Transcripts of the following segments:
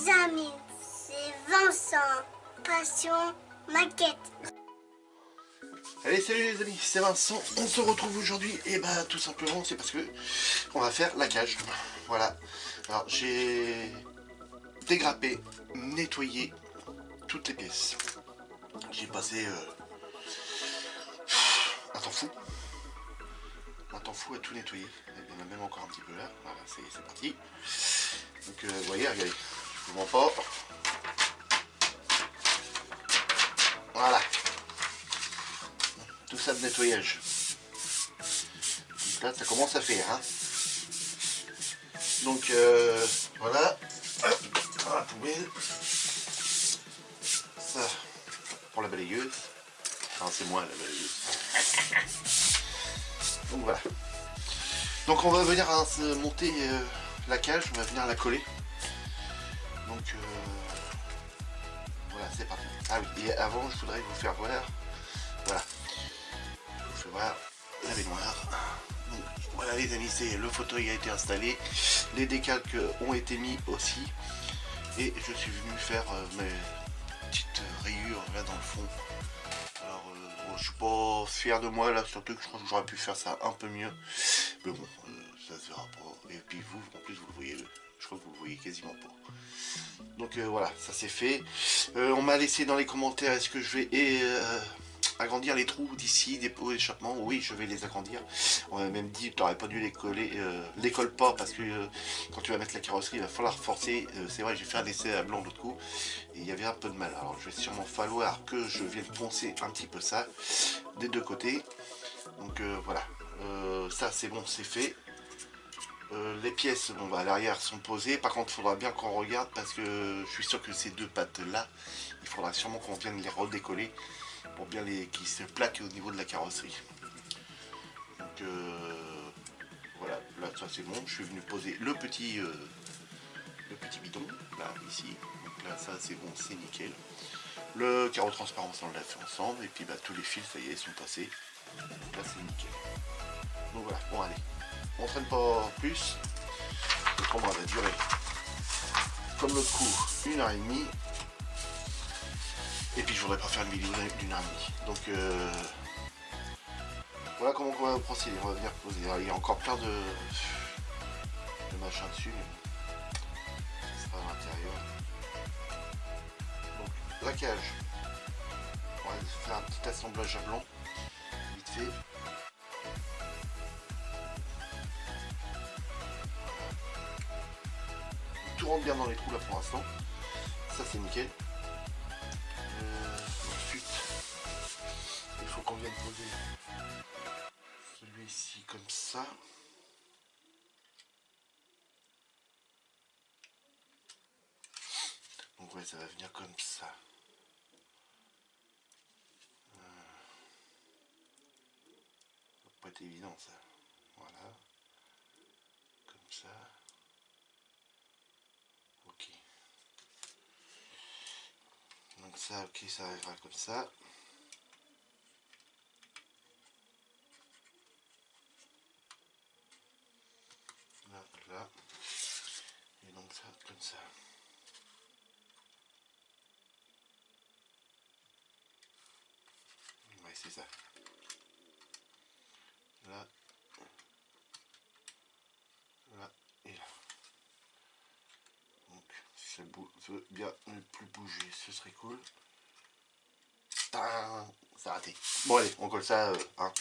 les amis, c'est Vincent, Passion Maquette. Allez, salut les amis, c'est Vincent. On se retrouve aujourd'hui et bah tout simplement c'est parce que on va faire la cage. Voilà. Alors j'ai dégrappé, nettoyé toutes les pièces. J'ai passé un temps fou. Un temps fou à tout nettoyer. Il y en a même encore un petit peu là. Voilà, c'est parti. Donc vous voyez, regardez, je vous mens pas. Voilà. Tout ça de nettoyage. Donc là ça commence à faire. Hein. Donc voilà. Hop, dans la poubelle. Ça pour la balayeuse. Enfin c'est moi la balayeuse. Donc voilà. Donc on va venir se monter la cage, on va venir la coller. Donc voilà, c'est parti. Ah oui, et avant je voudrais vous faire voir. Voilà. Je vous fais voir la baignoire. Donc voilà les amis, c'est le fauteuil a été installé. Les décalques ont été mis aussi. Et je suis venu faire mes petites rayures là dans le fond. Alors bon, je suis pas fier de moi là, surtout que je crois que j'aurais pu faire ça un peu mieux. Mais bon, ça se verra pas. Et puis vous, en plus vous le voyez, je crois que vous le voyez quasiment pas. Donc voilà, ça c'est fait. On m'a laissé dans les commentaires, est-ce que je vais agrandir les trous d'ici, des pots d'échappement? Oui, je vais les agrandir. On m'a même dit, tu n'aurais pas dû les coller, les colle pas parce que quand tu vas mettre la carrosserie, il va falloir forcer. C'est vrai, j'ai fait un essai à blanc l'autre coup et il y avait un peu de mal. Alors je vais sûrement falloir que je vienne poncer un petit peu ça des deux côtés. Donc voilà, ça c'est bon, c'est fait. Les pièces bon, bah, à l'arrière sont posées, par contre il faudra bien qu'on regarde parce que je suis sûr que ces deux pattes là, il faudra sûrement qu'on vienne les redécoller pour bien qu'ils se plaquent au niveau de la carrosserie. Donc voilà, là ça c'est bon, je suis venu poser le petit bidon là ici, donc là ça c'est bon, c'est nickel. Le carreau transparent on l'a fait ensemble et puis bah, tous les fils ça y est sont passés, donc là c'est nickel. Donc voilà, bon allez, on traîne pas plus, le combat va durer comme l'autre coup 1h30 et puis je voudrais pas faire une vidéo d'1h30, donc voilà comment on va procéder, on va venir poser. Alors, il y a encore plein de machins dessus, mais ce sera à l'intérieur. Donc la cage, on va faire un petit assemblage à blanc, vite fait. Tout rentre bien dans les trous là pour l'instant, ça c'est nickel. Ensuite, il faut qu'on vienne poser celui-ci comme ça. Donc ouais, ça va venir comme ça. Ça va pas être évident ça. Voilà. Comme ça. Ok. Donc ça, ok, ça arrivera comme ça. Là, là. Et donc ça, comme ça. Ouais, c'est ça. Là. Là et là. Donc, si ça veut bien ne plus bouger, ce serait cool. Tadam, c'est raté. Bon allez, on colle ça, hein.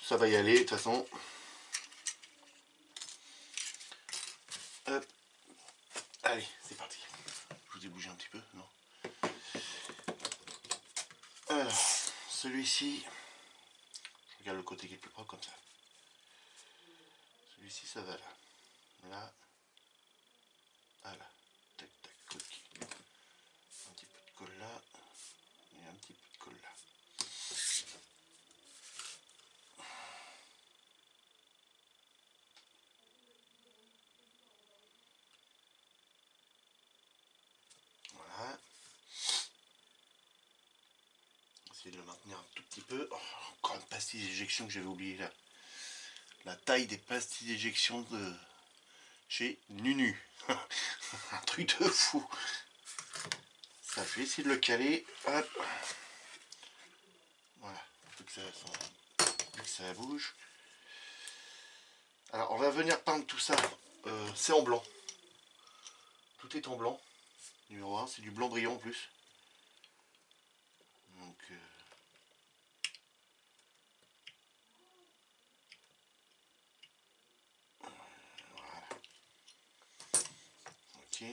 Ça va y aller, de toute façon. Hop. Allez, c'est parti. Je vous ai bougé un petit peu, non? Alors, celui-ci, je regarde le côté qui est plus propre comme ça. Celui-ci, ça va là. Là. Voilà. Tac, tac, ok. Un petit peu de colle là. Et un petit peu de colle là. Voilà. Essayer de le maintenir un tout petit peu. Oh, encore une pastille d'éjection que j'avais oublié là. La taille des pastilles d'éjection de chez Nunu. Un truc de fou. Ça, je vais essayer de le caler. Hop. Voilà. Faut que ça bouge. Alors, on va venir peindre tout ça. C'est en blanc. Tout est en blanc. Numéro 1, c'est du blanc brillant en plus. Donc, voilà. Ok.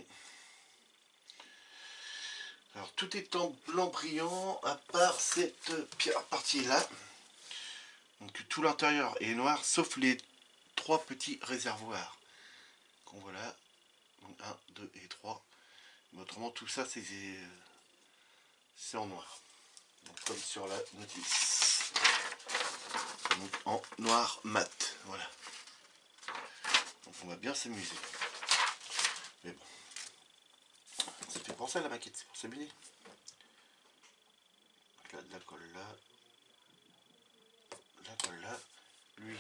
Alors, tout est en blanc brillant, à part cette partie-là. Donc, tout l'intérieur est noir, sauf les 3 petits réservoirs. Qu'on voit là. Donc, 1, 2 et 3. Mais autrement, tout ça, c'est en noir. Donc, comme sur la notice. Donc, en noir mat. Voilà. Donc, on va bien s'amuser. Mais bon. Ça fait penser à la maquette, c'est pour s'amuser. Là, de la colle là. De la colle là. Lui.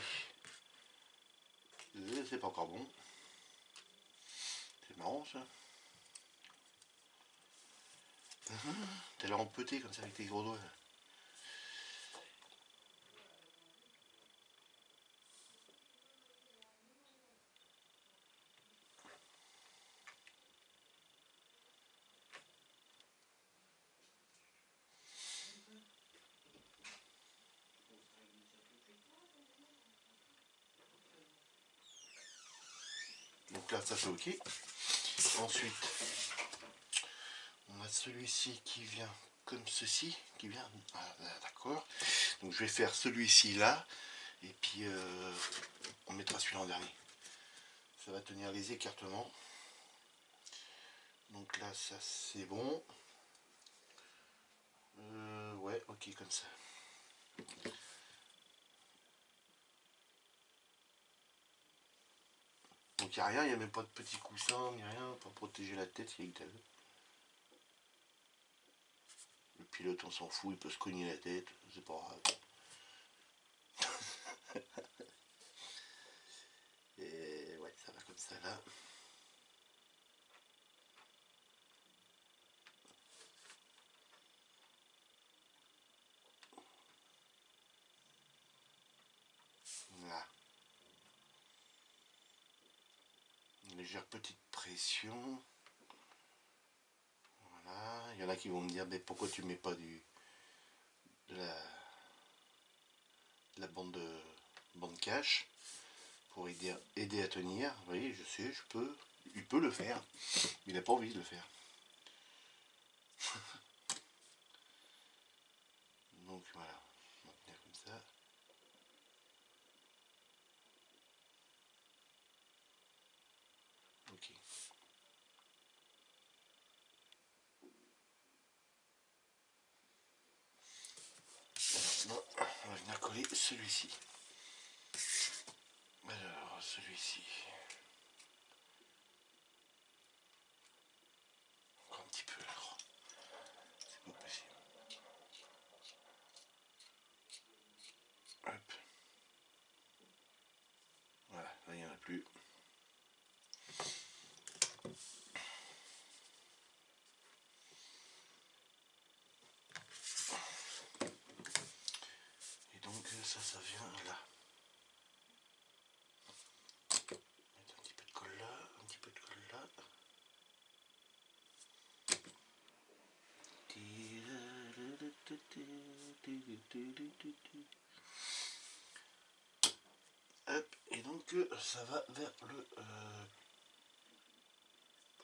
C'est pas encore bon. C'est marrant ça. T'as l'air empeté comme ça avec tes gros doigts. Donc là, ça c'est ok. Ensuite, on a celui-ci qui vient comme ceci, qui vient. Ah, d'accord. Donc je vais faire celui-ci là, et puis on mettra celui-là en dernier. Ça va tenir les écartements. Donc là, ça c'est bon. Ouais, ok, comme ça. Donc il n'y a rien, il n'y a même pas de petit coussin, ni rien pour protéger la tête, il y a que dalle. Le pilote, on s'en fout, il peut se cogner la tête, c'est pas grave. Et ouais, ça va comme ça là. Là. Une légère petite pression. Voilà. Il y en a qui vont me dire, mais pourquoi tu mets pas de la bande cache pour aider à tenir. Vous voyez, je sais, il peut le faire, mais il n'a pas envie de le faire. Donc voilà, on va tenir comme ça. Ok. Alors, on va venir coller celui-ci. Alors, celui-ci. Encore un petit peu alors. C'est pas possible. Hop. Voilà, là il n'y en a plus. Et donc ça vient là. Mettre un petit peu de colle là, un petit peu de colle là. Hop, et donc ça va vers le...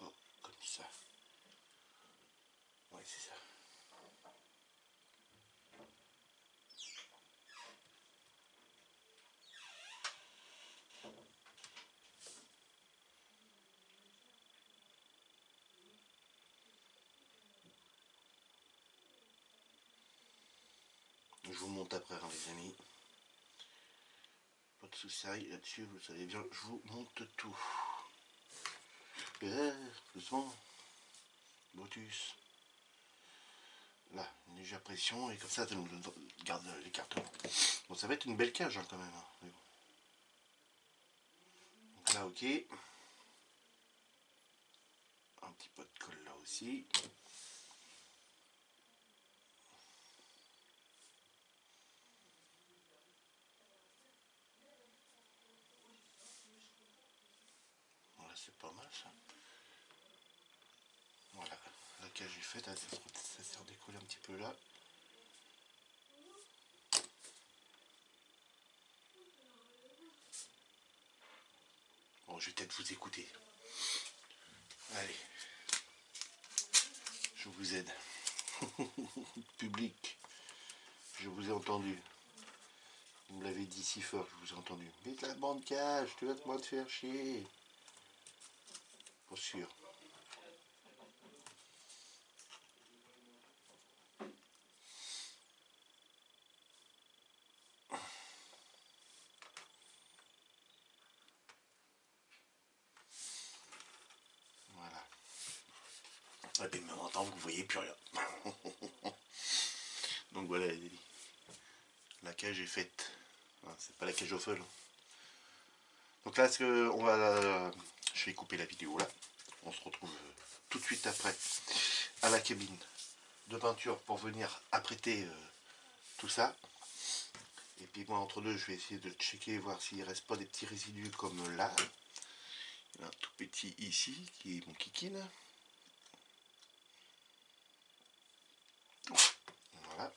oh, comme ça. Ouais, c'est ça. Je vous monte après, hein, les amis. Pas de soucis là-dessus, vous savez bien, je vous monte tout. Doucement. Brutus. Là, une légère pression, et comme ça, ça nous garde l'écartement. Bon, ça va être une belle cage, hein, quand même. Hein. Donc là, ok. petit peu de colle là aussi. Voilà, c'est pas mal ça. Voilà, la cage est faite, ça sert à décoller un petit peu là. Bon, je vais peut-être vous écouter. Allez, je vous aide. Public, je vous ai entendu. Vous me l'avez dit si fort, je vous ai entendu. Mais la bande cage, tu vas te faire chier. Pas sûr. Voilà. Et puis même en temps, vous voyez plus rien. Donc voilà les amis. La cage est faite. C'est pas la cage au feu. Donc là, je vais couper la vidéo là. On se retrouve tout de suite après à la cabine de peinture pour venir apprêter tout ça. Et puis moi entre deux, je vais essayer de checker, voir s'il ne reste pas des petits résidus comme là. Il y a un tout petit ici qui est mon kikine. Voilà.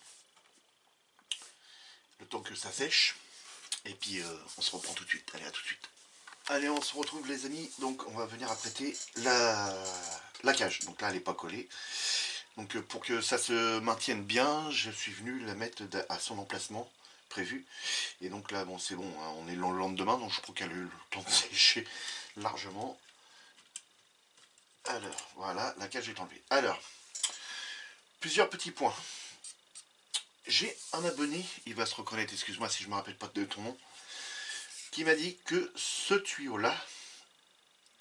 Le temps que ça sèche. Et puis on se reprend tout de suite. Allez, à tout de suite. Allez, on se retrouve les amis. Donc on va venir apprêter la cage. Donc là, elle n'est pas collée. Donc pour que ça se maintienne bien, je suis venu la mettre à son emplacement prévu. Et donc là, bon, c'est bon, hein, on est le lendemain, donc je crois qu'elle a eu le temps de sécher largement. Alors, voilà, la cage est enlevée. Alors, plusieurs petits points. J'ai un abonné, il va se reconnaître, excuse-moi si je ne me rappelle pas de ton nom, qui m'a dit que ce tuyau-là,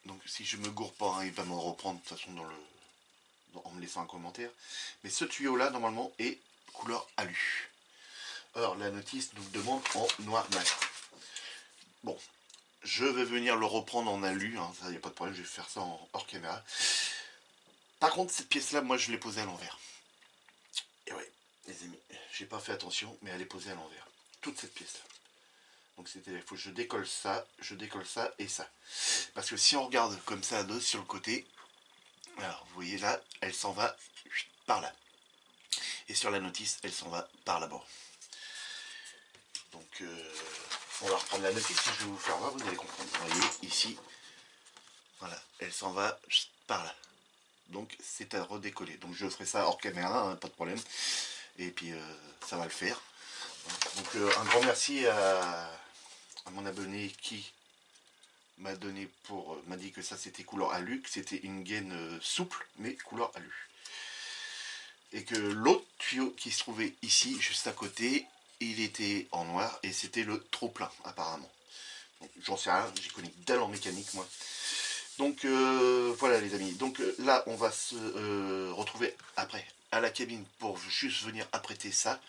donc si je me gourre pas, hein, il va me reprendre de toute façon en me laissant un commentaire, mais ce tuyau-là, normalement, est couleur alu. Alors, la notice nous demande en noir mat. Bon, je vais venir le reprendre en alu, hein, ça, il n'y a pas de problème, je vais faire ça hors caméra. Par contre, cette pièce-là, moi, je l'ai posée à l'envers. Et ouais, les amis, j'ai pas fait attention, mais elle est posée à l'envers. Toute cette pièce-là. Donc, il faut que je décolle ça et ça. Parce que si on regarde comme ça sur le côté, alors, vous voyez là, elle s'en va par là. Et sur la notice, elle s'en va par là-bas. Donc, on va reprendre la notice, je vais vous faire voir, vous allez comprendre. Vous voyez, ici, voilà, elle s'en va par là. Donc, c'est à redécoller. Donc, je ferai ça hors caméra, hein, pas de problème. Et puis, ça va le faire. Donc, un grand merci à mon abonné qui m'a dit que ça c'était couleur alu, que c'était une gaine souple, mais couleur alu. Et que l'autre tuyau qui se trouvait ici, juste à côté, il était en noir et c'était le trop plein apparemment. J'en sais rien, j'y connais que dalle en mécanique moi. Donc voilà les amis, donc là on va se retrouver après à la cabine pour juste venir apprêter ça.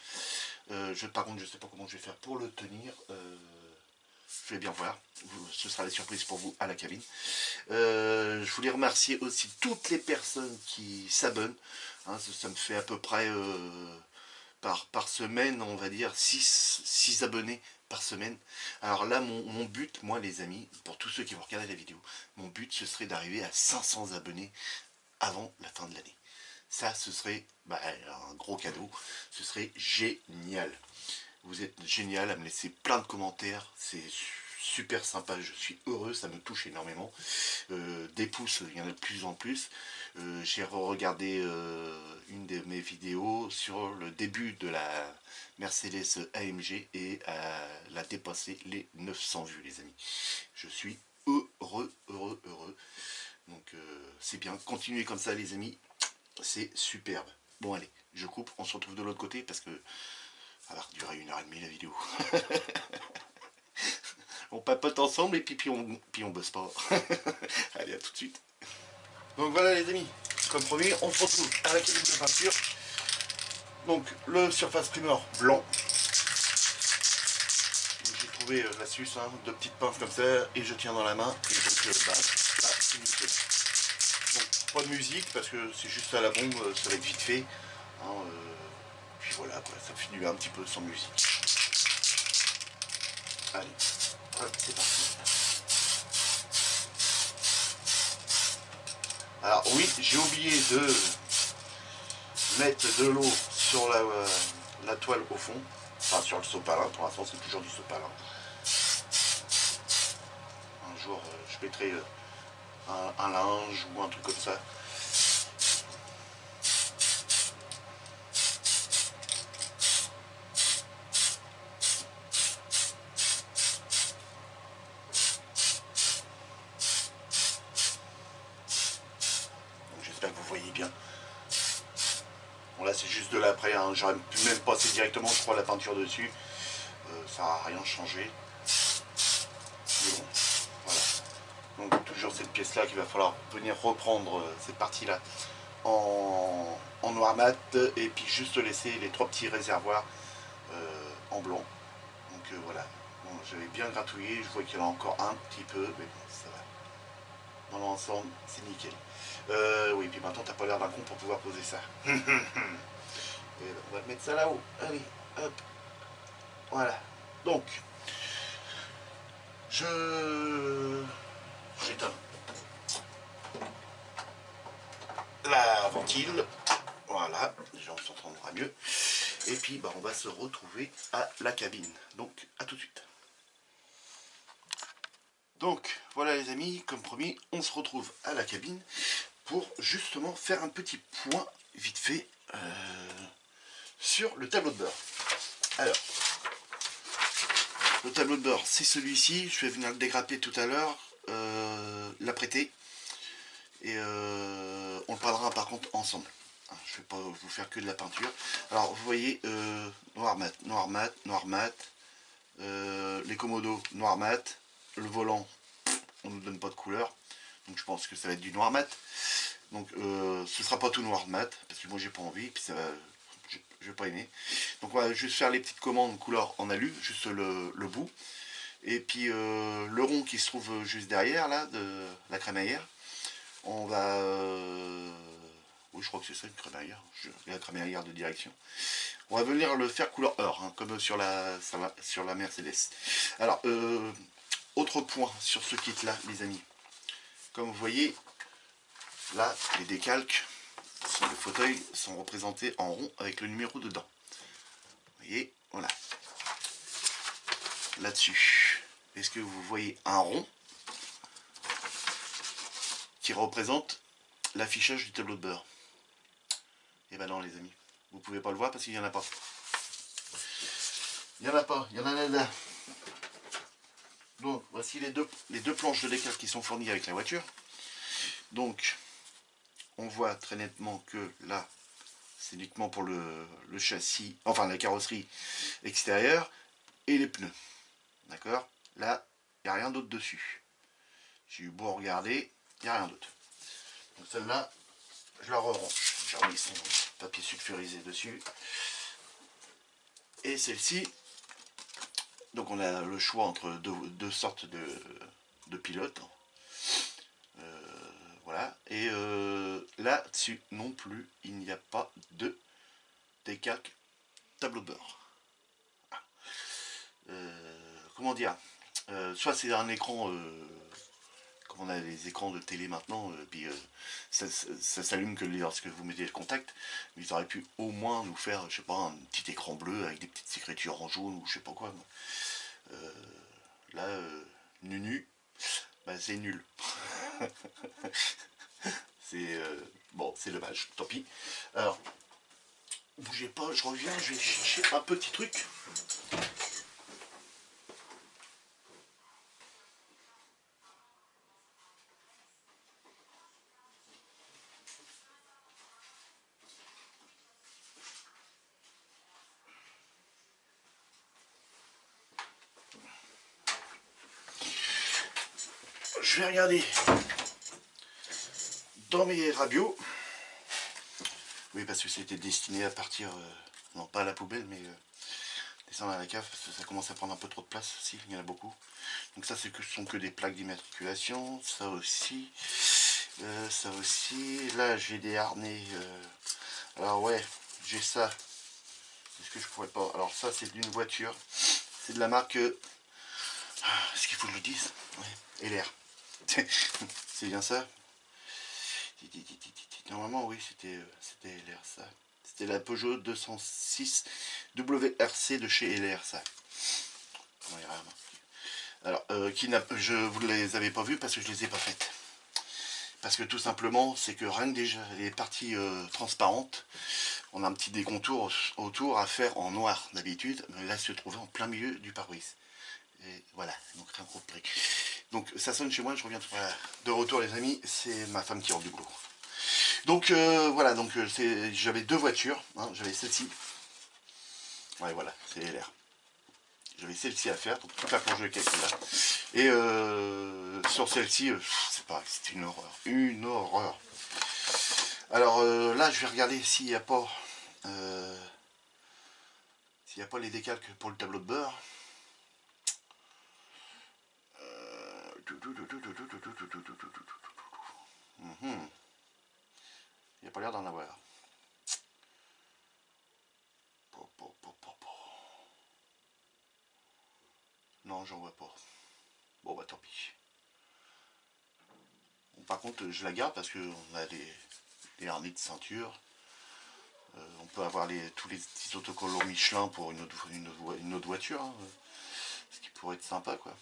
Par contre je sais pas comment je vais faire pour le tenir, je vais bien voir, ce sera la surprise pour vous à la cabine. Je voulais remercier aussi toutes les personnes qui s'abonnent, hein, ça me fait à peu près par semaine, on va dire 6 abonnés par semaine. Alors là, mon but, moi les amis, pour tous ceux qui vont regarder la vidéo, mon but ce serait d'arriver à 500 abonnés avant la fin de l'année. Ça, ce serait un gros cadeau, ce serait génial. Vous êtes génial à me laisser plein de commentaires, c'est super sympa, je suis heureux, ça me touche énormément. Des pouces, il y en a de plus en plus. J'ai regardé une de mes vidéos sur le début de la Mercedes AMG et elle a dépassé les 900 vues les amis. Je suis heureux. Donc c'est bien, continuez comme ça les amis, c'est superbe. Bon allez, je coupe, on se retrouve de l'autre côté parce que ça va durer 1h30 la vidéo. On papote ensemble et puis on bosse pas. Allez, à tout de suite. Donc voilà les amis, comme promis, on se retrouve à la cabine de peinture. Donc le surface primer blanc. J'ai trouvé l'astuce, hein, 2 petites pinces comme ça, et je tiens dans la main. Et donc là, c'est nickel. Donc pas de musique parce que c'est juste à la bombe, ça va être vite fait. Hein, puis voilà, quoi, ça finit un petit peu sans musique. Allez, hop, c'est parti. Alors oui, j'ai oublié de mettre de l'eau sur la toile au fond, enfin sur le sopalin. Pour l'instant c'est toujours du sopalin. Un jour je mettrai un linge ou un truc comme ça. J'espère que vous voyez bien. Bon là c'est juste de l'après, hein. J'aurais pu même passer directement je crois la peinture dessus. Ça n'a rien changé. Mais bon, voilà. Donc toujours cette pièce là qu'il va falloir venir reprendre cette partie là en noir mat et puis juste laisser les 3 petits réservoirs en blanc. Donc voilà. Bon, j'avais bien gratouillé, je vois qu'il y en a encore un petit peu, mais bon, ça va. Dans l'ensemble, c'est nickel. Oui, puis maintenant t'as pas l'air d'un con pour pouvoir poser ça. Et on va mettre ça là-haut. Allez, hop. Voilà. Donc, j'éteins la ventile. Voilà, déjà on s'entendra mieux. Et puis bah, on va se retrouver à la cabine. Donc à tout de suite. Donc voilà les amis, comme promis, on se retrouve à la cabine pour justement faire un petit point vite fait sur le tableau de bord. Alors, le tableau de bord c'est celui-ci, je vais venir le dégrapper tout à l'heure, l'apprêter et on le peindra par contre ensemble. Je ne vais pas vous faire que de la peinture. Alors vous voyez noir mat, noir mat, noir mat, les commodos noir mat, le volant on nous donne pas de couleur, donc je pense que ça va être du noir mat. Donc ce sera pas tout noir mat parce que moi j'ai pas envie, puis ça va, je vais pas aimer. Donc on va juste faire les petites commandes couleur en alu, juste le bout, et puis le rond qui se trouve juste derrière là de la crémaillère. On va oui, je crois que c'est ça une crémaillère, la crémaillère de direction. On va venir le faire couleur or, hein, comme sur la Mercedes. Alors, autre point sur ce kit là, les amis. Comme vous voyez, là, les décalques sur le fauteuil sont représentés en rond avec le numéro dedans. Vous voyez, voilà. Là-dessus, est-ce que vous voyez un rond qui représente l'affichage du tableau de bord? Et ben non les amis, vous pouvez pas le voir parce qu'il n'y en a pas. Il n'y en a pas, il y en a là. Donc voici les deux planches de décalque qui sont fournies avec la voiture. Donc on voit très nettement que là c'est uniquement pour le châssis, enfin la carrosserie extérieure et les pneus. D'accord? Là, il n'y a rien d'autre dessus. J'ai eu beau regarder, il n'y a rien d'autre. Donc celle-là, je la re-range. J'ai remis son papier sulfurisé dessus. Et celle-ci, donc on a le choix entre deux sortes de pilotes. Voilà. Et là-dessus non plus, il n'y a pas de décalque tableau de bord. Comment dire, soit c'est un écran comme on a les écrans de télé maintenant, puis ça s'allume que lorsque vous mettez le contact, mais ils auraient pu au moins nous faire, je sais pas, un petit écran bleu avec des petites écritures en jaune ou je sais pas quoi. Là, Nunu, bah, c'est nul. C'est bon, c'est dommage, tant pis. Alors, bougez pas, je reviens, je vais chercher un petit truc. Je vais regarder dans mes rabios. Oui, parce que c'était destiné à partir, non pas à la poubelle, mais descendre à la cave, parce que ça commence à prendre un peu trop de place. Si, il y en a beaucoup. Donc ça, ce sont que des plaques d'immatriculation. Ça aussi. Ça aussi, là j'ai des harnais. Alors ouais, j'ai ça. Est-ce que je pourrais pas? Alors ça c'est d'une voiture. C'est de la marque. Est-ce qu'il faut que je le dise? Ouais. LR. C'est bien ça? Normalement oui, c'était LR ça. C'était la Peugeot 206 WRC de chez LR ça. Ouais, alors, je vous les avais pas vues parce que je les ai pas faites. Parce que tout simplement, c'est que rien que déjà les parties transparentes, on a un petit décontour autour à faire en noir d'habitude, mais là se trouvait en plein milieu du pare-brise. Et voilà, donc un gros prix. Donc ça sonne chez moi, je reviens de retour les amis, c'est ma femme qui rentre du boulot. Donc voilà, donc j'avais deux voitures, hein, j'avais celle-ci. Ouais voilà, c'est LR. J'avais celle-ci à faire, donc toute la plongée de calcul là. Et sur celle-ci, c'est pareil, c'était une horreur. Une horreur. Alors là, je vais regarder s'il n'y a pas les décalques pour le tableau de bord. Il n'y a pas l'air d'en avoir. Non, j'en vois pas. Bon bah tant pis. Bon, par contre, je la garde parce qu'on a des harnais de ceinture. On peut avoir tous les petits autocollants Michelin pour une autre voiture. Hein, ce qui pourrait être sympa quoi.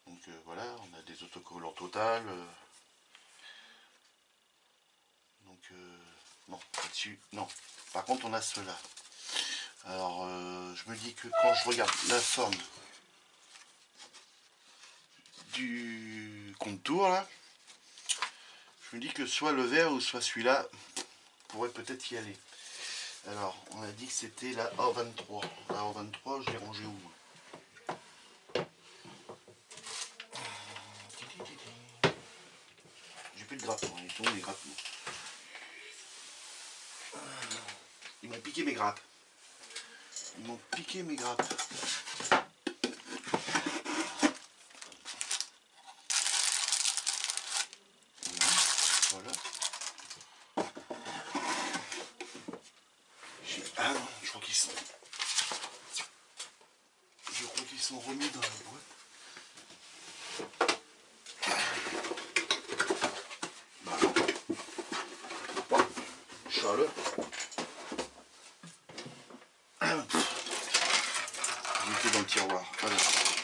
Donc voilà, on a des autocollants Total. Donc non, là-dessus, non. Par contre, on a ceux-là. Alors, je me dis que quand je regarde la forme du contour, là, je me dis que soit le vert ou soit celui-là pourrait peut-être y aller. Alors, on a dit que c'était la A23. La A23, je l'ai rangée où? J'ai plus de grattements. Ils sont les grattements. Ils m'ont piqué mes grappes. Ils m'ont piqué mes grappes. Voilà. Ah non, je crois qu'ils sont. Je crois qu'ils sont remis dans la boîte. Bah non. Bon, Charles. Il était dans le tiroir.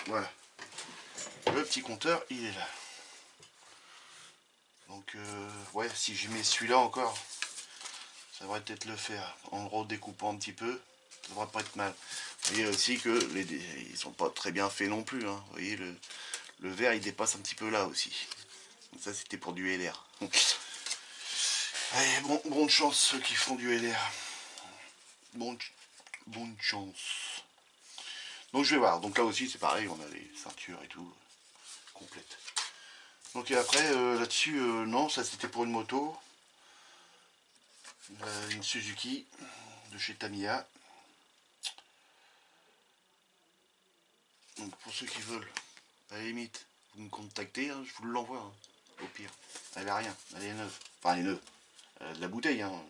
Voilà. Le petit compteur, il est là. Donc, ouais, si je mets celui-là encore, ça devrait peut-être le faire. En redécoupant un petit peu, ça devrait pas être mal. Vous voyez aussi que ils sont pas très bien faits non plus. Hein. Vous voyez, le verre, il dépasse un petit peu là aussi. Donc ça, c'était pour du LR. Allez, bonne chance ceux qui font du LR. Bonne chance. Donc je vais voir. Donc là aussi, c'est pareil, on a les ceintures et tout, complètes. Donc et après, là-dessus, non, ça c'était pour une moto. Une Suzuki de chez Tamiya. Donc pour ceux qui veulent, à la limite, vous me contactez, hein, je vous l'envoie, hein, au pire. Elle a rien, elle est neuve. Enfin, elle est neuve. Elle a de la bouteille, hein.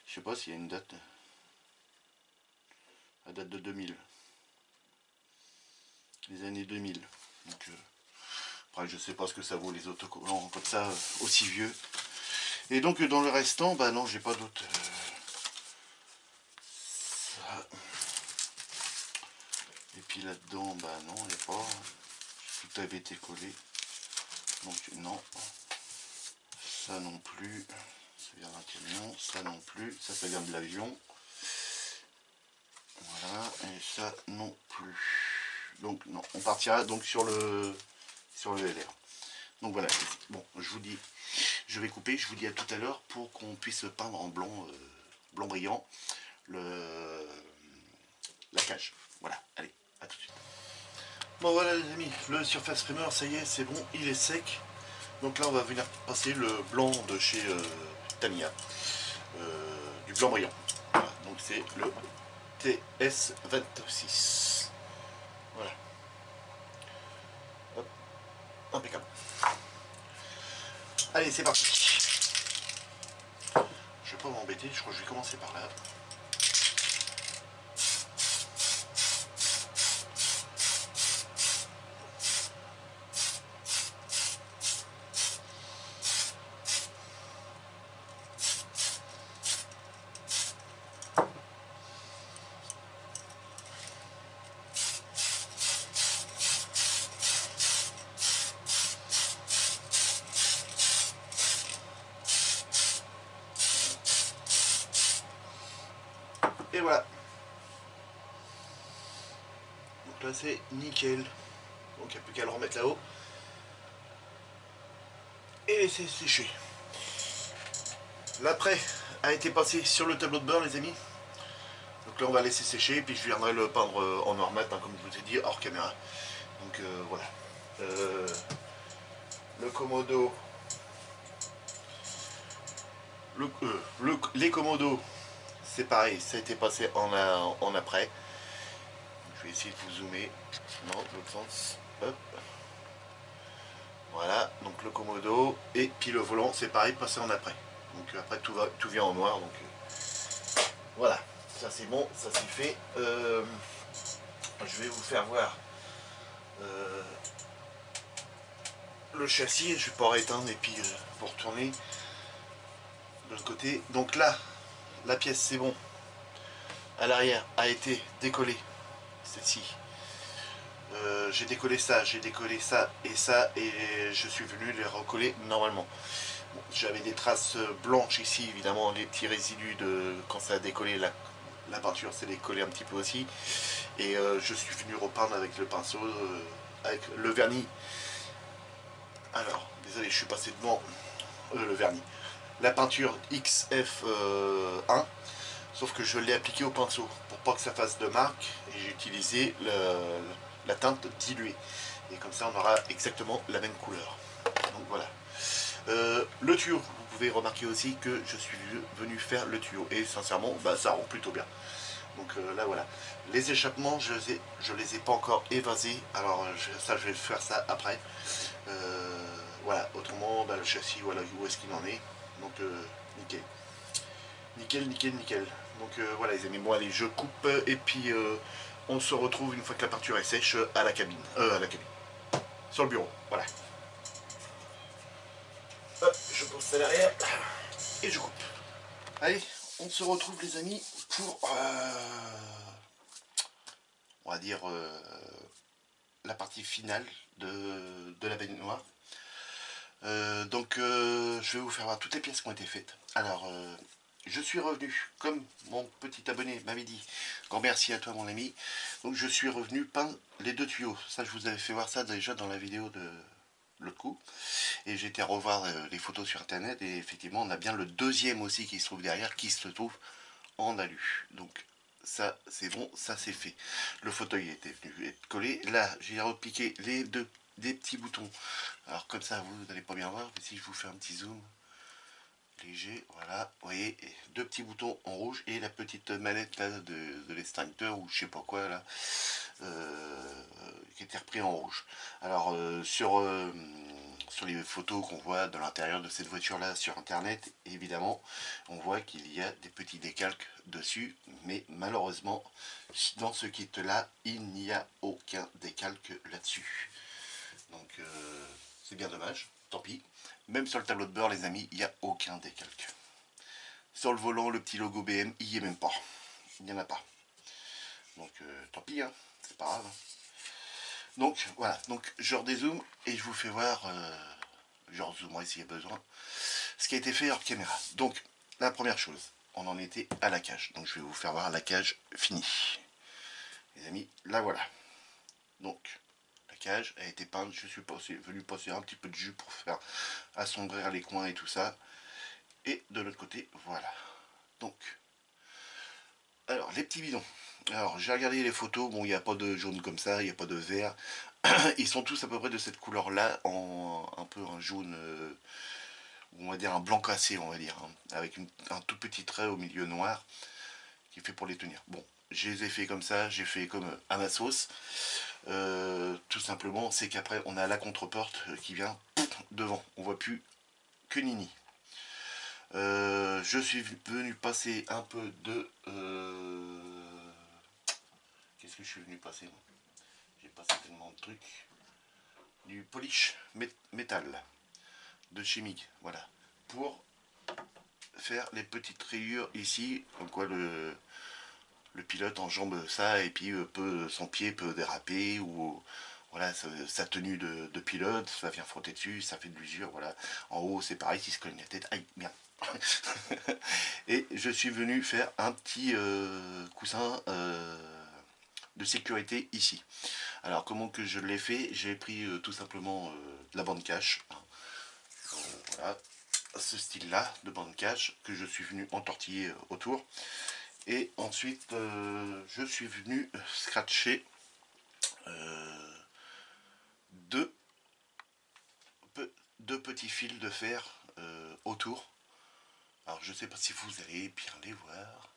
Je sais pas s'il y a une date. La date de 2000. Les années 2000. Donc, après, je sais pas ce que ça vaut les autocollants comme ça, aussi vieux. Et donc, dans le restant, bah non, j'ai pas d'autres. Ça. Et puis là-dedans, bah non, il n'y a pas. Tout avait été collé. Donc, non. Ça non plus. Ça vient d'un camion. Ça non plus. Ça vient de l'avion. Voilà. Et ça non plus. Donc, non. On partira donc sur le LR. Donc voilà. Bon, je vous dis, je vais couper. Je vous dis à tout à l'heure pour qu'on puisse peindre en blanc, blanc brillant, la cage. Voilà. Allez, à tout de suite. Bon voilà les amis, le Surface Primer, ça y est, c'est bon, il est sec. Donc là on va venir passer le blanc de chez Tamiya, du blanc brillant. Voilà, donc c'est le TS26. Voilà. Hop, impeccable. Allez, c'est parti. Je vais pas m'embêter, je crois que je vais commencer par là. Et voilà. Donc là c'est nickel. Donc il n'y a plus qu'à le remettre là-haut. Et laisser sécher. L'après a été passé sur le tableau de bord les amis. Donc là on va laisser sécher. Puis je viendrai le peindre en noir mat, hein, comme je vous ai dit, hors caméra. Donc voilà. Le Komodo. Les Komodo, c'est pareil, ça a été passé en après. Je vais essayer de vous zoomer. Non, l'autre sens. Hop. Voilà, donc le Komodo. Et puis le volant, c'est pareil, passé en après. Donc après tout vient en noir. Donc voilà, ça c'est bon, ça c'est fait. Je vais vous faire voir le châssis. Je vais pas rééteindre et puis pour retourner de l'autre côté. Donc là, la pièce c'est bon. À l'arrière a été décollée. Celle-ci. J'ai décollé ça et je suis venu les recoller normalement. Bon, j'avais des traces blanches ici, évidemment, les petits résidus de quand ça a décollé la peinture s'est décollée un petit peu aussi. Et je suis venu repeindre avec le pinceau, avec le vernis. Alors, désolé, je suis passé devant le vernis. La peinture XF1, sauf que je l'ai appliqué au pinceau pour pas que ça fasse de marque et j'ai utilisé la teinte diluée. Et comme ça, on aura exactement la même couleur. Donc voilà. Le tuyau, vous pouvez remarquer aussi que je suis venu faire le tuyau et sincèrement, bah, ça rend plutôt bien. Donc là voilà. Les échappements, je les ai pas encore évasés. Alors ça, je vais faire ça après. Voilà. Autrement, bah, le châssis, voilà où est-ce qu'il en est. Donc nickel. Nickel, nickel, nickel. Donc voilà les amis, bon allez, je coupe et puis on se retrouve une fois que la peinture est sèche à la cabine. Sur le bureau, voilà. Hop, je pose ça derrière et je coupe. Allez, on se retrouve les amis pour, on va dire, la partie finale de la baignoire. Donc je vais vous faire voir toutes les pièces qui ont été faites. Alors je suis revenu, comme mon petit abonné m'avait dit, grand merci à toi mon ami. Donc je suis revenu peindre les deux tuyaux. Ça je vous avais fait voir ça déjà dans la vidéo de l'autre coup. Et j'ai été revoir les photos sur internet et effectivement on a bien le deuxième aussi qui se trouve derrière, qui se trouve en alu. Donc ça c'est bon, ça c'est fait. Le fauteuil était venu être collé. Là j'ai repiqué des petits boutons. Alors comme ça vous n'allez pas bien voir, mais si je vous fais un petit zoom léger, voilà, vous voyez, deux petits boutons en rouge et la petite manette là de l'extincteur ou je sais pas quoi là, qui était repris en rouge. Alors sur les photos qu'on voit de l'intérieur de cette voiture là sur internet, évidemment on voit qu'il y a des petits décalques dessus, mais malheureusement dans ce kit là il n'y a aucun décalque là dessus, donc c'est bien dommage, tant pis. Même sur le tableau de bord les amis, il n'y a aucun décalque. Sur le volant, le petit logo BM, il n'y est même pas, il n'y en a pas, donc tant pis, hein, c'est pas grave. Donc voilà, donc je redézoome et je vous fais voir, je rezoomerai s'il y a besoin, ce qui a été fait hors caméra. Donc la première chose, on en était à la cage, donc je vais vous faire voir la cage finie. Les amis, là voilà. Donc la cage a été peinte, je suis venu passer un petit peu de jus pour faire assombrir les coins et tout ça. Et de l'autre côté, voilà. Donc, alors les petits bidons. Alors j'ai regardé les photos, bon il n'y a pas de jaune comme ça, il n'y a pas de vert. Ils sont tous à peu près de cette couleur là, en un peu un jaune, on va dire un blanc cassé on va dire, hein, avec un tout petit trait au milieu noir, qui fait pour les tenir. Bon, je les ai fait comme ça, j'ai fait comme à ma sauce. Tout simplement, c'est qu'après on a la contre-porte qui vient devant, on voit plus que Nini. Je suis venu passer un peu de... Qu'est-ce que je suis venu passer? J'ai passé tellement de trucs. Du polish métal de chimique, voilà. Pour faire les petites rayures ici, comme quoi le pilote enjambe ça et puis son pied peut déraper ou voilà sa tenue de pilote, ça vient frotter dessus, ça fait de l'usure, voilà. En haut c'est pareil, s'il se cogne la tête, aïe, bien. Et je suis venu faire un petit coussin de sécurité ici. Alors comment que je l'ai fait? J'ai pris tout simplement de la bande cache, hein. Voilà, ce style là de bande cache que je suis venu entortiller autour. Et ensuite, je suis venu scratcher deux, deux petits fils de fer autour. Alors, je ne sais pas si vous allez bien les voir.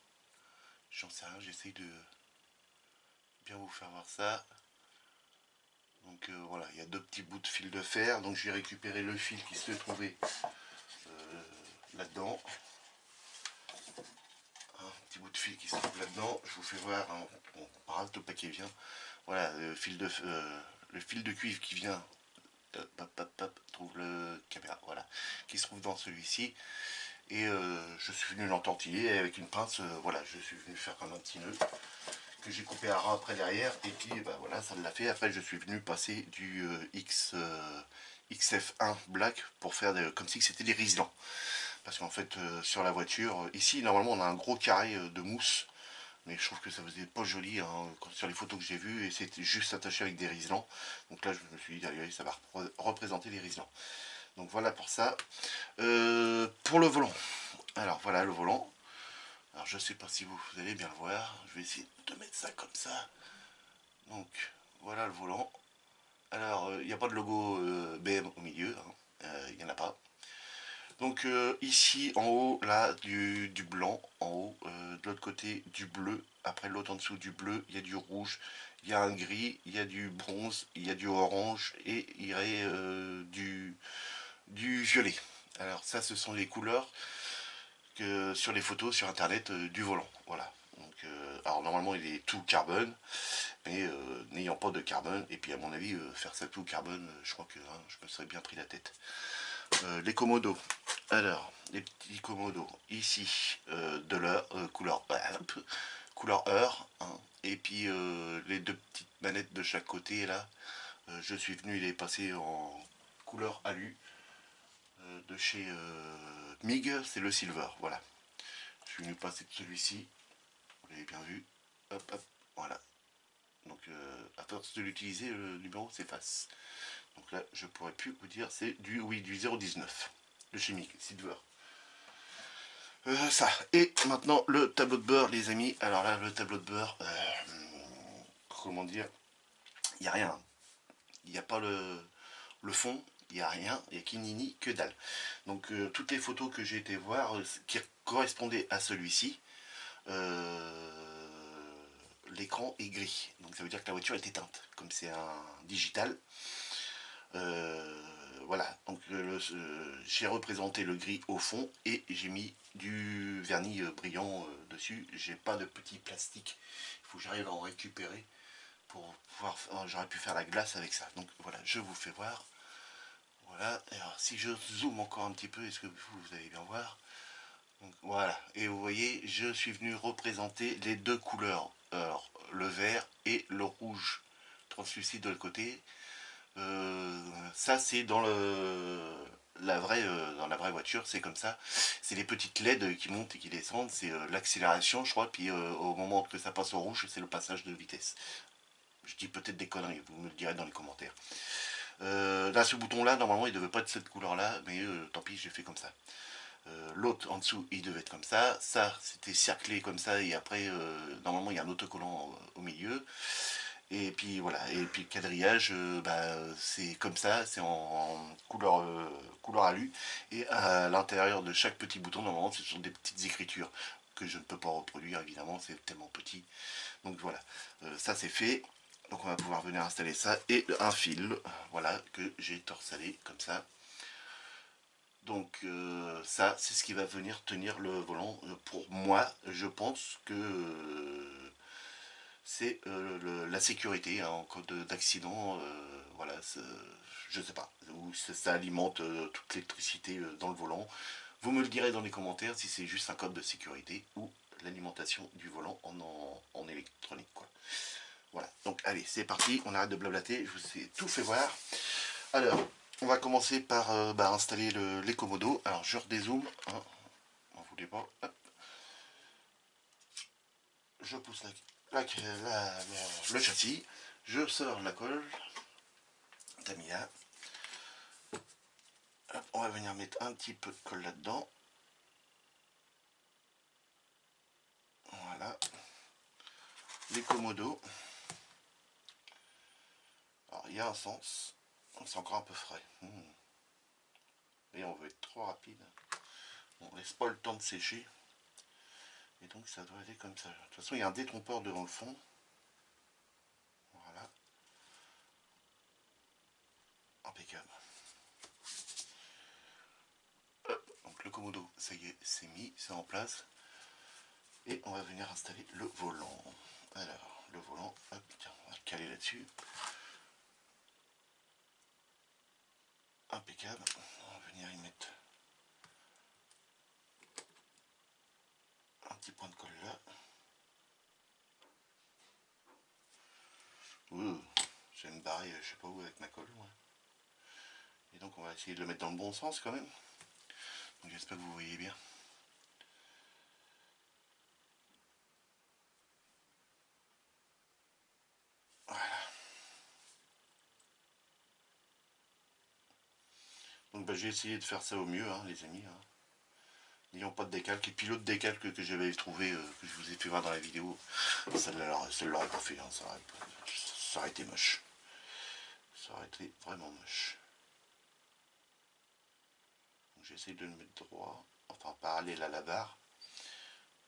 J'en sais rien, j'essaye de bien vous faire voir ça. Donc voilà, il y a deux petits bouts de fil de fer. Donc, j'ai récupéré le fil qui se trouvait là-dedans. Un petit bout de fil qui se trouve là-dedans. Je vous fais voir. Hein, bon, par le paquet vient. Voilà, le fil de cuivre qui vient. Trouve le caméra, voilà, qui se trouve dans celui-ci. Et je suis venu l'entortiller avec une pince. Voilà, je suis venu faire comme un petit nœud que j'ai coupé à ras après derrière. Et puis bah, voilà, ça l'a fait. Après, je suis venu passer du XF1 Black pour faire comme si c'était des riselants. Parce qu'en fait, sur la voiture, ici, normalement, on a un gros carré de mousse. Mais je trouve que ça faisait pas joli hein, sur les photos que j'ai vues et c'était juste attaché avec des riselants. Donc là je me suis dit allez, ça va représenter les riselants. Donc voilà pour ça. Pour le volant. Alors voilà le volant. Alors je sais pas si vous allez bien le voir. Je vais essayer de mettre ça comme ça. Donc voilà le volant. Alors il n'y a pas de logo BM au milieu. Il n'y en a pas. Donc ici en haut là du blanc, en haut, de l'autre côté du bleu, après l'autre en dessous du bleu, il y a du rouge, il y a un gris, il y a du bronze, il y a du orange et il y aurait du violet. Alors ça ce sont les couleurs que sur les photos sur internet du volant. Voilà. Donc, alors normalement il est tout carbone, mais n'ayant pas de carbone, et puis à mon avis faire ça tout carbone, je crois que hein, je me serais bien pris la tête. Les commodos. Alors, les petits commodos ici de l'heure, couleur heure, hein. Et puis les deux petites manettes de chaque côté là, je suis venu les passer en couleur alu de chez MIG, c'est le silver, voilà. Je suis venu passer de celui-ci, vous l'avez bien vu, hop hop, voilà. Donc à force de l'utiliser, le numéro s'efface. Donc là, je pourrais plus vous dire, c'est du 019, le chimique, silver. Ça, et maintenant le tableau de bord, les amis. Alors là, le tableau de bord, comment dire, il n'y a rien. Il n'y a pas le fond, il n'y a rien, il n'y a qu'Inini, que dalle. Donc toutes les photos que j'ai été voir qui correspondaient à celui-ci, l'écran est gris. Donc ça veut dire que la voiture est éteinte. Comme c'est un digital, voilà, donc j'ai représenté le gris au fond et j'ai mis du vernis brillant dessus. J'ai pas de petit plastique, il faut que j'arrive à en récupérer pour pouvoir, j'aurais pu faire la glace avec ça. Donc voilà, je vous fais voir. Voilà, alors si je zoome encore un petit peu, est-ce que vous allez bien voir? Donc, voilà, et vous voyez, je suis venu représenter les deux couleurs, alors, le vert et le rouge translucide de l'autre côté. Ça c'est dans dans la vraie voiture, c'est comme ça. C'est les petites LED qui montent et qui descendent, c'est l'accélération je crois, puis au moment que ça passe au rouge, c'est le passage de vitesse. Je dis peut-être des conneries, vous me le direz dans les commentaires. Là ce bouton là, normalement il devait pas être cette couleur là, mais tant pis, j'ai fait comme ça. L'autre en dessous il devait être comme ça, c'était cerclé comme ça et après normalement il y a un autocollant au milieu. Et puis voilà, et puis le quadrillage, c'est comme ça, c'est en couleur alu. Et à l'intérieur de chaque petit bouton, normalement, ce sont des petites écritures que je ne peux pas reproduire, évidemment, c'est tellement petit. Donc voilà, ça c'est fait. Donc on va pouvoir venir installer ça. Et un fil, voilà, que j'ai torsalé comme ça. Donc ça, c'est ce qui va venir tenir le volant. Pour moi, je pense que c'est la sécurité hein, en cas d'accident. Voilà, je sais pas, où ça alimente toute l'électricité dans le volant. Vous me le direz dans les commentaires si c'est juste un code de sécurité ou l'alimentation du volant en électronique, quoi. Voilà, donc allez, c'est parti, on arrête de blablater, je vous ai tout fait voir. Alors, on va commencer par installer les commodos. Alors, je redézoome, hein, on voulait pas, hop. Je pousse le châssis, je sors la colle, Tamiya. Hop, on va venir mettre un petit peu de colle là-dedans. Voilà. Les commodos. Alors, il y a un sens. C'est encore un peu frais. Et on veut être trop rapide. On laisse pas le temps de sécher. Et donc, ça doit aller comme ça. De toute façon, il y a un détrompeur devant le fond. Voilà. Impeccable. Hop. Donc, le commodo, ça y est, c'est mis. C'est en place. Et on va venir installer le volant. Alors, le volant, hop, tiens, on va le caler là-dessus. Impeccable. On va venir y mettre un petit point de colle là. Je vais me barrer, je sais pas où avec ma colle. Moi. Et donc on va essayer de le mettre dans le bon sens quand même. Donc j'espère que vous voyez bien. Voilà. Donc j'ai essayé de faire ça au mieux, hein, les amis. Hein. N'ayant pas de décalque. Et puis l'autre décalque que j'avais trouvé, que je vous ai fait voir dans la vidéo, ça ne l'aurait pas fait. Hein, ça aurait été moche. Ça aurait été vraiment moche. J'essaie de le mettre droit, enfin parallèle à la barre.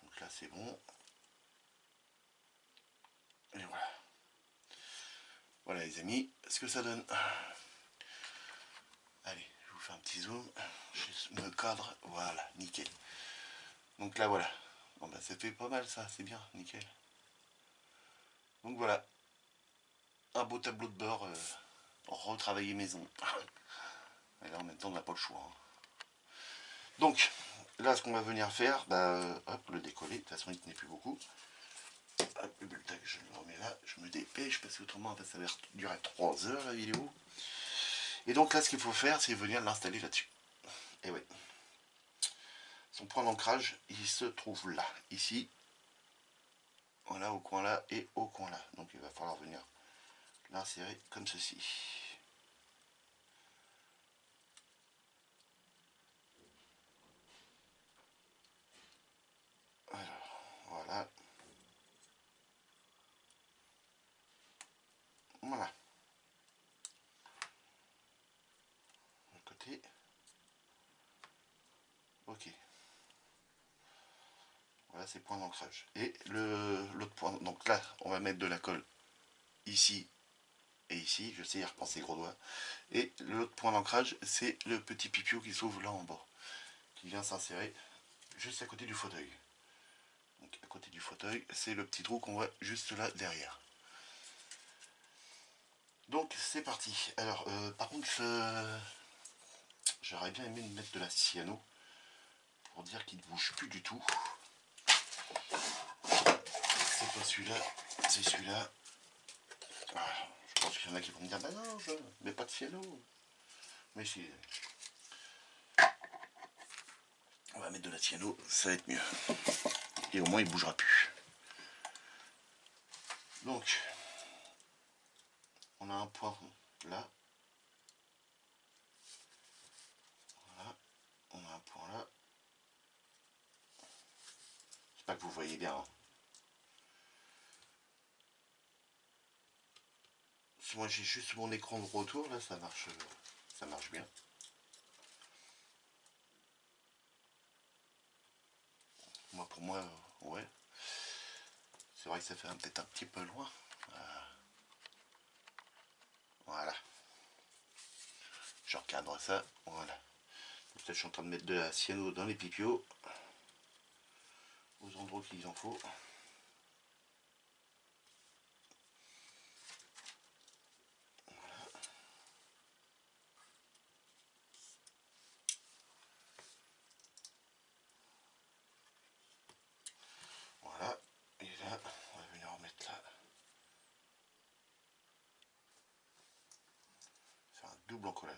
Donc là c'est bon. Et voilà. Voilà les amis, ce que ça donne. Allez, je vous fais un petit zoom. Je me cadre, voilà, nickel. Donc là voilà. Bon bah ça fait pas mal ça, c'est bien, nickel. Donc voilà. Un beau tableau de bord retravaillé maison. Et là en même temps on n'a pas le choix. Hein. Donc là ce qu'on va venir faire, hop, le décoller, de toute façon il tenait plus beaucoup. Hop, le bulletin, je le remets là, je me dépêche parce qu'autrement ça va durer 3 heures la vidéo. Et donc là ce qu'il faut faire c'est venir l'installer là-dessus. Et oui. Son point d'ancrage il se trouve là, ici. Voilà au coin là et au coin là. Donc il va falloir venir l'insérer comme ceci. Alors, voilà. Voilà. Le côté. Ok. Voilà ces points d'ancrage. Et l'autre point, donc là, on va mettre de la colle ici et ici. Je sais y repenser gros doigts. Et l'autre point d'ancrage, c'est le petit pipio qui s'ouvre là en bas. Qui vient s'insérer juste à côté du fauteuil. Donc à côté du fauteuil, c'est le petit trou qu'on voit juste là derrière. Donc c'est parti. Alors par contre, j'aurais bien aimé mettre de la cyano pour dire qu'il ne bouge plus du tout. C'est pas celui-là, c'est celui-là. Je pense qu'il y en a qui vont me dire bah non, je mets pas de cyano. Mais si. On va mettre de la cyano, ça va être mieux. Et au moins il bougera plus. Donc, on a un point là. Voilà. On a un point là. J'espère que vous voyez bien. Hein. Si moi j'ai juste mon écran de retour, là ça marche bien. Moi pour moi, ouais. C'est vrai que ça fait peut-être un petit peu loin. Voilà. Je recadre ça, voilà. je suis en train de mettre de la cyano dans les pipiaux, aux endroits qu'il en faut. Voilà, et là, on va venir en mettre là. Faire un double encollage.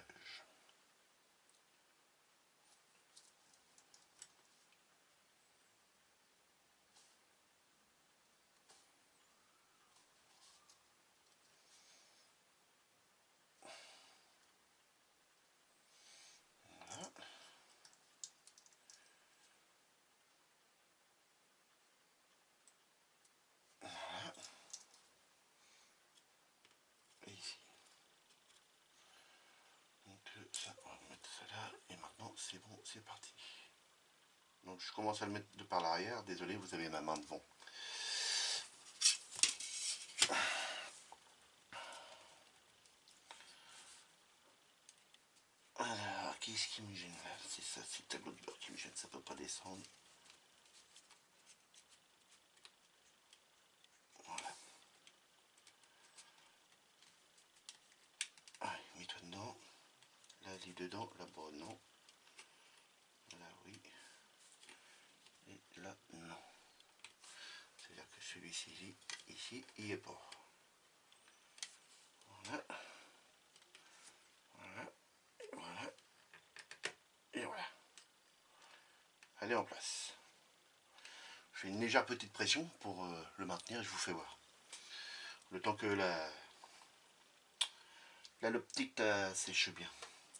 Voilà. Voilà. Et ici. Donc ça, on va mettre ça là, et maintenant c'est bon, c'est parti. Donc je commence à le mettre de par l'arrière, désolé, vous avez ma main devant. Alors, qu'est-ce qui me gêne là? C'est ça, c'est le tableau de bord qui me gêne, ça peut pas descendre. Voilà. Allez, mets-toi dedans. Là, lis dedans, là-bas, non. Là, oui. Et là, non. C'est-à-dire que celui-ci, ici, il n'y est pas. Voilà. Voilà. Voilà. Et voilà. Elle est en place. Je fais une légère petite pression pour le maintenir et je vous fais voir. Le temps que l'optique sèche bien.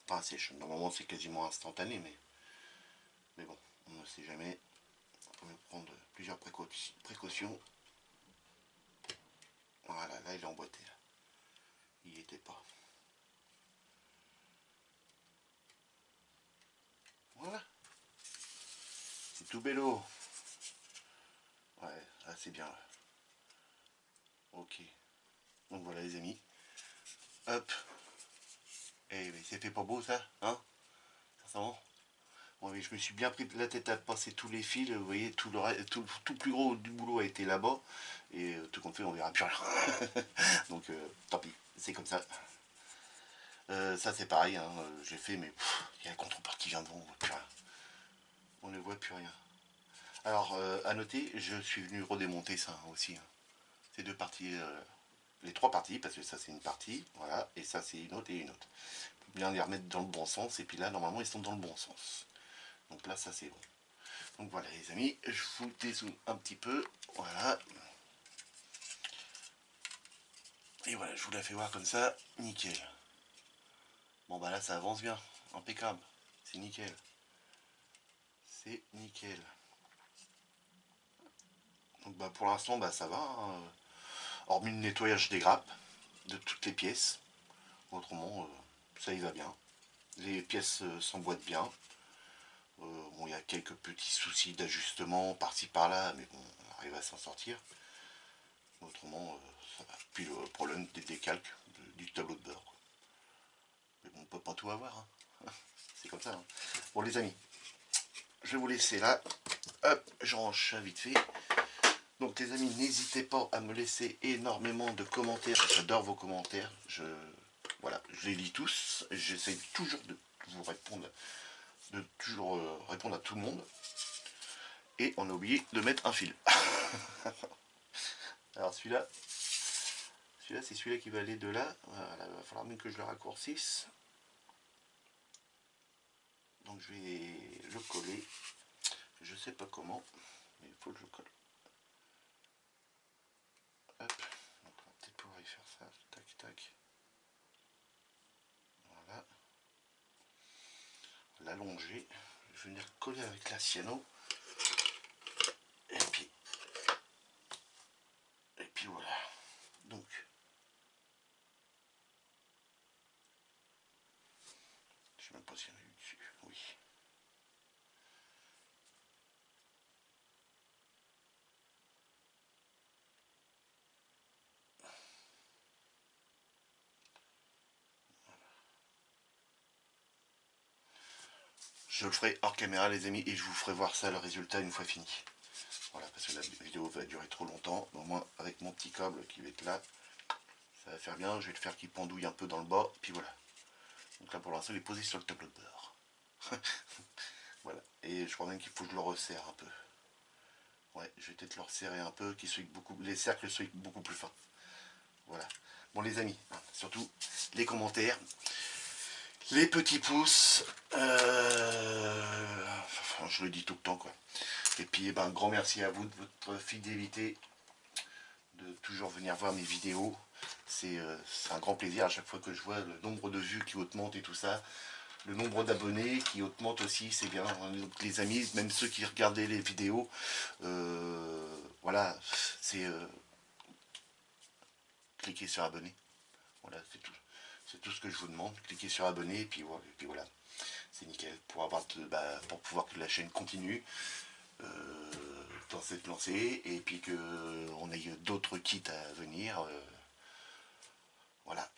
Enfin sèche, normalement c'est quasiment instantané, mais bon, on ne sait jamais. Il faut prendre plusieurs précautions. Voilà, là il est emboîté. Là. Il n'y était pas. Voilà. C'est tout bello. Ouais, là c'est bien. Là. Ok. Donc voilà les amis. Hop. Eh mais c'est fait pas beau ça, hein? Ça sent bon. Bon, mais je me suis bien pris la tête à passer tous les fils, vous voyez, tout le plus gros du boulot a été là-bas, et tout compte fait, on verra plus rien. Donc, tant pis, c'est comme ça. Ça, c'est pareil, hein, j'ai fait, mais il y a la contrepartie qui vient devant, on voit plus rien. On ne voit plus rien. Alors, à noter, je suis venu redémonter ça aussi. Hein. Ces deux parties, les trois parties, parce que ça c'est une partie, voilà, et ça c'est une autre et une autre. Faut bien les remettre dans le bon sens, et puis là, normalement, ils sont dans le bon sens. Donc là, ça c'est bon. Donc voilà les amis, je vous dézoome un petit peu, voilà. Et voilà, je vous la fais voir comme ça, nickel. Bon bah là ça avance bien, impeccable, c'est nickel. C'est nickel. Donc bah pour l'instant bah ça va, hein. Hormis le nettoyage des grappes, de toutes les pièces. Autrement, ça y va bien. Les pièces s'emboîtent bien. Bon, il y a quelques petits soucis d'ajustement par-ci par-là, mais bon, on arrive à s'en sortir. Autrement, ça va. Puis le problème des décalques du tableau de bord. Mais bon, on peut pas tout avoir. Hein. C'est comme ça. Hein. Bon, les amis, je vais vous laisser là. Hop, je range ça vite fait. Donc, les amis, n'hésitez pas à me laisser énormément de commentaires. J'adore vos commentaires. Voilà, je les lis tous. J'essaie toujours de vous répondre, de toujours répondre à tout le monde. Et on a oublié de mettre un fil. Alors celui-là, c'est celui-là qui va aller de là. Voilà, il va falloir même que je le raccourcisse. Donc je vais le coller. Je sais pas comment, mais il faut que je le colle. Hop. Donc on va peut-être pouvoir y faire ça. Tac, tac. Voilà. L'allonger. Je vais venir coller avec la cyano. Et puis voilà. Donc. Je sais même pas s'il y en a eu dessus. Oui. je le ferai hors caméra les amis, et je vous ferai voir ça, le résultat, une fois fini. Voilà, parce que la vidéo va durer trop longtemps. Au moins avec mon petit câble qui va être là, ça va faire bien. Je vais le faire qu'il pendouille un peu dans le bas, puis voilà. Donc là pour l'instant il est posé sur le tableau de bord. Voilà, et je crois même qu'il faut que je le resserre un peu. Ouais, je vais peut-être le resserrer un peu, les cercles soient beaucoup plus fins. Voilà. Bon les amis, surtout les commentaires, les petits pouces, enfin, je le dis tout le temps quoi. Et puis eh ben, un grand merci à vous de votre fidélité, de toujours venir voir mes vidéos. C'est un grand plaisir à chaque fois que je vois le nombre de vues qui augmente et tout ça. Le nombre d'abonnés qui augmente aussi, c'est bien. Donc, les amis, même ceux qui regardaient les vidéos, voilà, c'est cliquez sur abonner. Voilà, c'est tout. C'est tout ce que je vous demande. Cliquez sur abonner et puis voilà. C'est nickel pour pour pouvoir que la chaîne continue dans cette lancée et puis qu'on ait d'autres kits à venir. Voilà.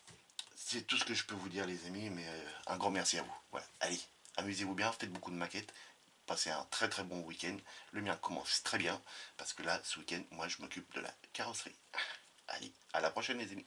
C'est tout ce que je peux vous dire les amis, mais un grand merci à vous. Voilà, allez, amusez-vous bien, faites beaucoup de maquettes, passez un très très bon week-end. Le mien commence très bien, parce que là, ce week-end, moi je m'occupe de la carrosserie. Allez, à la prochaine les amis.